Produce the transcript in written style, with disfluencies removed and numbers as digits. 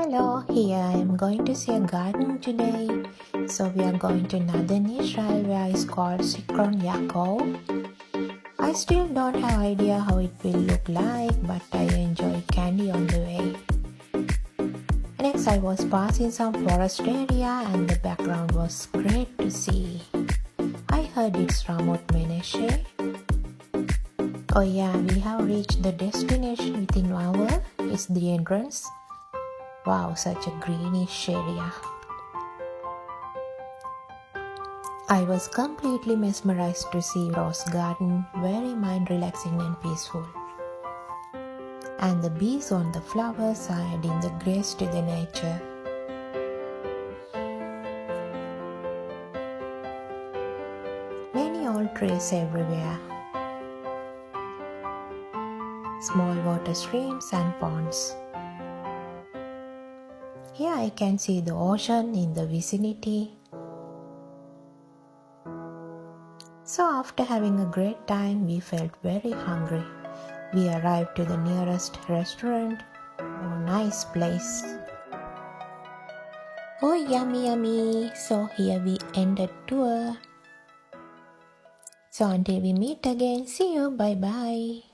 Hello, here I am going to see a garden today. So we are going to northern Israel where it's called Zikron Yaakov. I still don't have idea how it will look like, but I enjoyed candy on the way. Next I was passing some forest area and the background was great to see. I heard it's Ramoth Menashe. Oh yeah, we have reached the destination within 1 hour. It's the entrance. Wow, such a greenish area. I was completely mesmerized to see Rose Garden, very mind relaxing and peaceful. And the bees on the flowers are adding the grace to the nature. Many old trees everywhere. Small water streams and ponds. Here I can see the ocean in the vicinity. So after having a great time, we felt very hungry. We arrived to the nearest restaurant. Oh, nice place. Oh, yummy, yummy. So here we ended tour. So until we meet again, see you. Bye-bye.